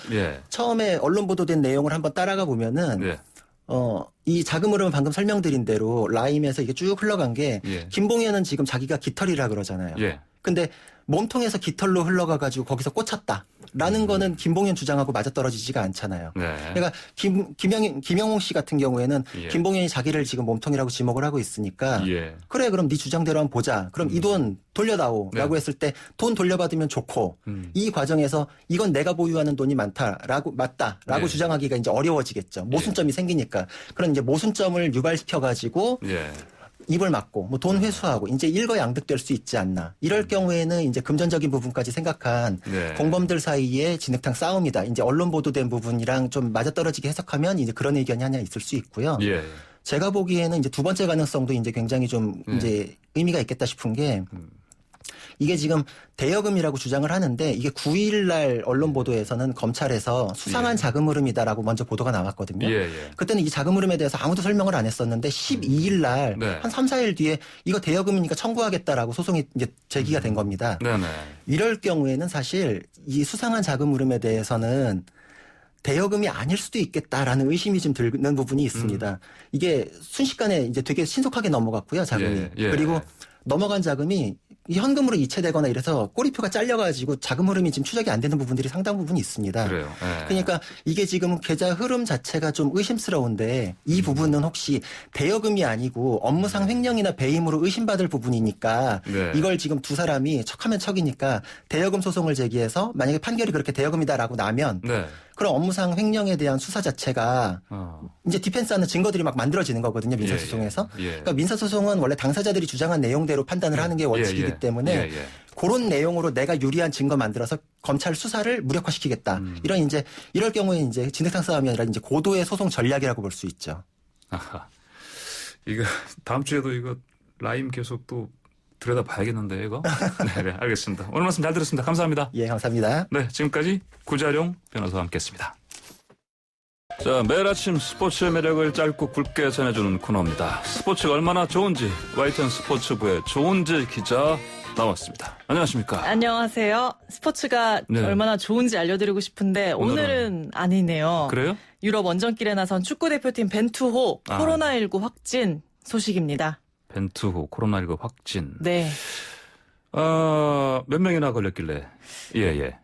처음에 언론 보도된 내용을 한번 따라가 보면은 이 자금 흐름은 방금 설명드린 대로 라임에서 이게 쭉 흘러간 게 김봉현은 지금 자기가 깃털이라 그러잖아요. 근데 몸통에서 깃털로 흘러가가지고 거기서 꽂혔다라는 거는 김봉현 주장하고 맞아떨어지지가 않잖아요. 그러니까 김영홍 씨 같은 경우에는 김봉현이 자기를 지금 몸통이라고 지목을 하고 있으니까 그래 그럼 네 주장대로 한번 보자. 그럼 이 돈 돌려다오라고 했을 때 돈 돌려받으면 좋고 이 과정에서 이건 내가 보유하는 돈이 맞다라고 주장하기가 이제 어려워지겠죠. 모순점이 생기니까. 그런 이제 모순점을 유발시켜가지고 입을 막고 뭐 돈 회수하고 이제 일거양득될 수 있지 않나. 이럴 경우에는 이제 금전적인 부분까지 생각한 네. 공범들 사이에 진흙탕 싸움이다. 이제 언론 보도된 부분이랑 좀 맞아떨어지게 해석하면 이제 그런 의견이 하나 있을 수 있고요. 예. 제가 보기에는 이제 두 번째 가능성도 이제 굉장히 좀 이제 의미가 있겠다 싶은 게 이게 지금 대여금이라고 주장을 하는데 이게 9일 날 언론 보도에서는 검찰에서 수상한 자금 흐름이다라고 먼저 보도가 나왔거든요. 그때는 이 자금 흐름에 대해서 아무도 설명을 안 했었는데 12일 날 한 3, 4일 뒤에 이거 대여금이니까 청구하겠다라고 소송이 이제 제기가 된 겁니다. 네네. 이럴 경우에는 사실 이 수상한 자금 흐름에 대해서는 대여금이 아닐 수도 있겠다라는 의심이 좀 드는 부분이 있습니다. 이게 순식간에 이제 되게 신속하게 넘어갔고요, 자금이. 그리고 넘어간 자금이 현금으로 이체되거나 이래서 꼬리표가 잘려가지고 자금 흐름이 지금 추적이 안 되는 부분들이 상당 부분이 있습니다. 그래요. 그러니까 이게 지금 계좌 흐름 자체가 좀 의심스러운데 이 부분은 혹시 대여금이 아니고 업무상 횡령이나 배임으로 의심받을 부분이니까 이걸 지금 두 사람이 척하면 척이니까 대여금 소송을 제기해서 만약에 판결이 그렇게 대여금이다라고 나면 그런 업무상 횡령에 대한 수사 자체가 이제 디펜스하는 증거들이 막 만들어지는 거거든요. 민사소송에서. 그러니까 민사소송은 원래 당사자들이 주장한 내용대로 판단을 하는 게 원칙이기 때문에 그런 내용으로 내가 유리한 증거 만들어서 검찰 수사를 무력화시키겠다. 이런 이제 이럴 경우에 이제 진흙탕 싸움이 아니라 이제 고도의 소송 전략이라고 볼 수 있죠. 아하. 이거 다음 주에도 이거 라임 계속 또 들여다봐야겠는데 이거. 네, 알겠습니다. 오늘 말씀 잘 들었습니다. 감사합니다. 예, 감사합니다. 네, 지금까지 구자룡 변호사와 함께했습니다. 자, 매일 아침 스포츠의 매력을 짧고 굵게 전해주는 코너입니다. 스포츠가 얼마나 좋은지 YTN 스포츠부의 조은지 기자 나왔습니다. 안녕하십니까? 안녕하세요. 스포츠가 얼마나 좋은지 알려드리고 싶은데 오늘은 아니네요. 그래요? 유럽 원정길에 나선 축구대표팀 벤투호 코로나19 확진 소식입니다. 벤투호 코로나19 확진. 네. 몇 명이나 걸렸길래?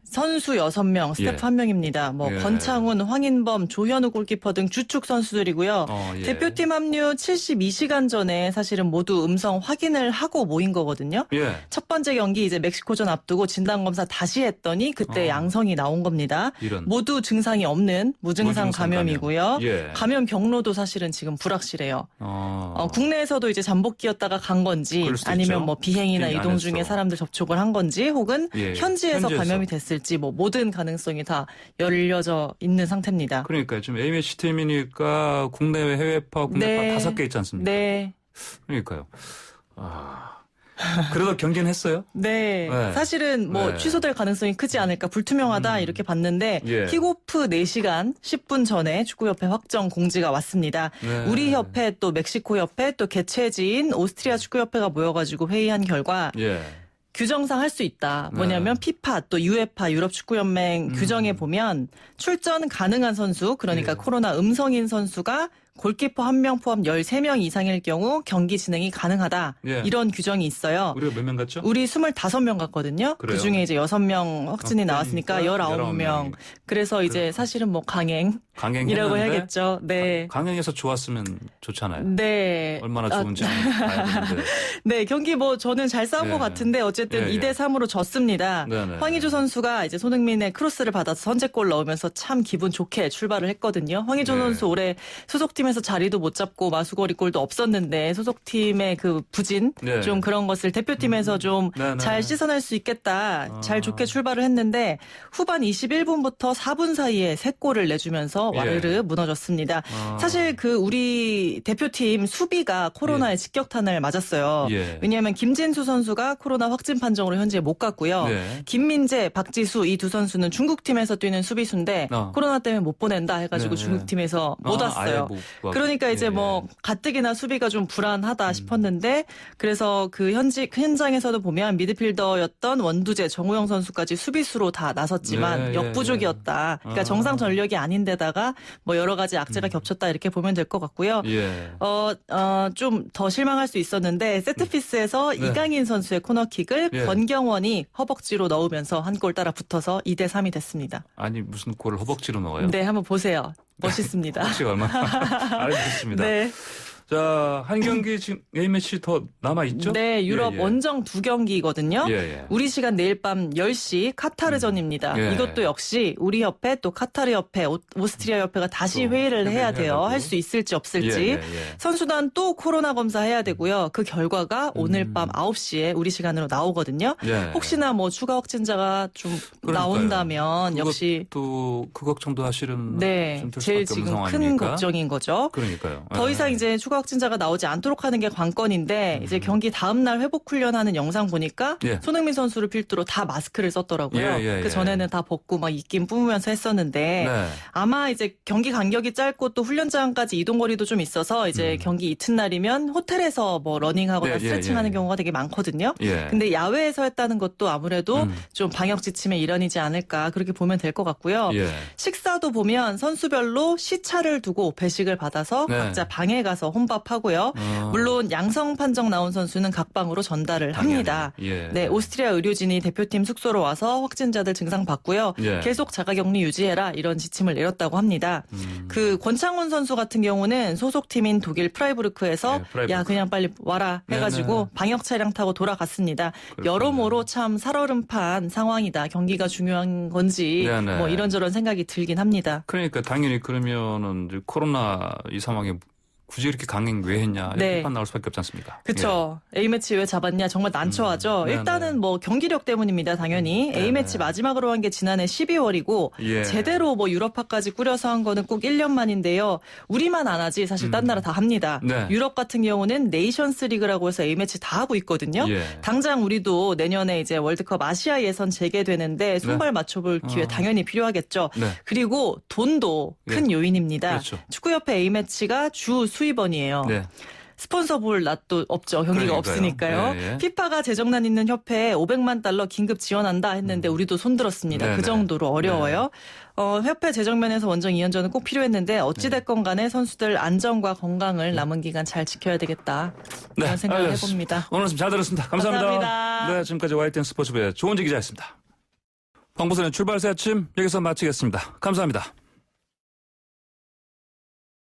선수 6명, 스태프 1명입니다. 권창훈, 황인범, 조현우 골키퍼 등 주축 선수들이고요. 대표팀 합류 72시간 전에 사실은 모두 음성 확인을 하고 모인 거거든요. 첫 번째 경기 이제 멕시코전 앞두고 진단검사 다시 했더니 그때 양성이 나온 겁니다. 모두 증상이 없는 무증상 감염이고요. 감염 경로도 사실은 지금 불확실해요. 국내에서도 이제 잠복기였다가 간 건지 아니면 뭐 비행이나 이동 중에 사람들 접촉을 한 건지 혹은 현지에서 감염이 됐을지 모든 가능성이 다 열려져 있는 상태입니다. 그러니까 지금 A매치 팀이니까 국내외 해외파, 국내파 5개 있지 않습니까? 네. 그러니까요. 그래도 경기는 했어요? 네. 사실은 취소될 가능성이 크지 않을까 불투명하다 이렇게 봤는데 킥오프 4시간 10분 전에 축구협회 확정 공지가 왔습니다. 우리 협회 또 멕시코 협회 또 개최지인 오스트리아 축구협회가 모여가지고 회의한 결과 규정상 할 수 있다. 뭐냐면 피파 또 UEFA 유럽 축구연맹 규정에 보면 출전 가능한 선수 그러니까 코로나 음성인 선수가 골키퍼 1명 포함 13명 이상일 경우 경기 진행이 가능하다. 이런 규정이 있어요. 우리가 몇 명 갔죠? 우리 25명 갔거든요. 그래요? 그중에 이제 6명 확진이 나왔으니까 19명. 그래서 이제 사실은 강행이라고 해야겠죠. 네. 강행해서 좋았으면 좋잖아요. 네. 얼마나 좋은지 봐야 되는데. 네, 경기 저는 잘 싸운 것 같은데 어쨌든 2대3으로 졌습니다. 황의조 선수가 이제 손흥민의 크로스를 받아서 선제골 넣으면서 참 기분 좋게 출발을 했거든요. 황의조 선수 올해 소속팀에서 자리도 못 잡고 마수거리 골도 없었는데 소속팀의 그 부진 좀 그런 것을 대표팀에서 좀 잘 씻어낼 수 있겠다. 잘 좋게 출발을 했는데 후반 21분부터 4분 사이에 3골을 내주면서 와르르 무너졌습니다. 사실 우리 대표팀 수비가 코로나에 직격탄을 맞았어요. 왜냐하면 김진수 선수가 코로나 확진 판정으로 현재 못 갔고요. 김민재, 박지수 이 두 선수는 중국팀에서 뛰는 수비수인데 코로나 때문에 못 보낸다 해가지고 중국팀에서 못 왔어요. 그러니까 이제 가뜩이나 수비가 좀 불안하다 싶었는데 그래서 그 현장에서도 보면 미드필더였던 원두재, 정우영 선수까지 수비수로 다 나섰지만 역부족이었다. 그러니까 정상 전력이 아닌데다가 여러 가지 악재가 겹쳤다 이렇게 보면 될 것 같고요. 좀 더 실망할 수 있었는데 세트피스에서 이강인 선수의 코너킥을 권경원이 허벅지로 넣으면서 한 골 따라 붙어서 2대3이 됐습니다. 아니 무슨 골을 허벅지로 넣어요? 네, 한번 보세요. 멋있습니다. 혹시 얼마나 알겠습니다. 네. 자, 한 경기 지금 A매치 더 남아있죠? 네, 유럽 원정 2경기거든요. 우리 시간 내일 밤 10시 카타르전입니다. 이것도 역시 우리 협회 또 카타르 협회, 오스트리아 협회가 다시 회의를 해야 돼요. 할 수 있을지 없을지. 선수단 또 코로나 검사해야 되고요. 그 결과가 오늘 밤 9시에 우리 시간으로 나오거든요. 혹시나 뭐 추가 확진자가 좀 나온다면 역시 또 그 걱정도 사실은 네, 제일 지금 큰 걱정인 거죠. 그러니까요. 더 이상 이제 추가 확진자가 나오지 않도록 하는 게 관건인데 이제 경기 다음 날 회복 훈련하는 영상 보니까 손흥민 선수를 필두로 다 마스크를 썼더라고요. 그 전에는 다 벗고 막 입김 뿜으면서 했었는데 아마 이제 경기 간격이 짧고 또 훈련장까지 이동 거리도 좀 있어서 이제 경기 이튿날이면 호텔에서 뭐 러닝하거나 스트레칭하는 경우가 되게 많거든요. 근데 야외에서 했다는 것도 아무래도 좀 방역 지침의 일환이지 않을까 그렇게 보면 될 것 같고요. 식사도 보면 선수별로 시차를 두고 배식을 받아서 각자 방에 가서 혼밥하고요. 물론 양성 판정 나온 선수는 각 방으로 전달을 합니다. 네, 오스트리아 의료진이 대표팀 숙소로 와서 확진자들 증상 받고요. 계속 자가격리 유지해라 이런 지침을 내렸다고 합니다. 그 권창훈 선수 같은 경우는 소속팀인 독일 프라이부르크에서 야 그냥 빨리 와라 해가지고 방역 차량 타고 돌아갔습니다. 여러모로 참 살얼음판 상황이다. 경기가 중요한 건지 뭐 이런저런 생각이 들긴 합니다. 그러니까 당연히 그러면은 이제 코로나 이 상황에 굳이 이렇게 강행 왜 했냐 비판 나올 수밖에 없지 않습니까? 그렇죠. A매치 왜 잡았냐 정말 난처하죠. 일단은 뭐 경기력 때문입니다. 당연히. A매치 마지막으로 한 게 지난해 12월이고 제대로 뭐 유럽파까지 꾸려서 한 거는 꼭 1년 만인데요. 우리만 안 하지 사실 딴 나라 다 합니다. 유럽 같은 경우는 네이션스 리그라고 해서 A매치 다 하고 있거든요. 당장 우리도 내년에 이제 월드컵 아시아 예선 재개되는데 손발 맞춰볼 기회 당연히 필요하겠죠. 그리고 돈도 큰 요인입니다. 그렇죠. 축구협회 A매치가 주 수입원이에요. 스폰서 볼 낯도 없죠. 경기가 없으니까요. 피파가 재정난 있는 협회에 500만 달러 긴급 지원한다 했는데 우리도 손들었습니다. 그 정도로 어려워요. 협회 재정면에서 원정 2연전은 꼭 필요했는데 어찌됐건 간에 선수들 안전과 건강을 남은 기간 잘 지켜야 되겠다. 그런 생각을 해봅니다. 오늘 말씀 잘 들었습니다. 감사합니다. 감사합니다. 네, 지금까지 YTN 스포츠부의 조은지 기자였습니다. 황보선의 출발새 아침 여기서 마치겠습니다. 감사합니다.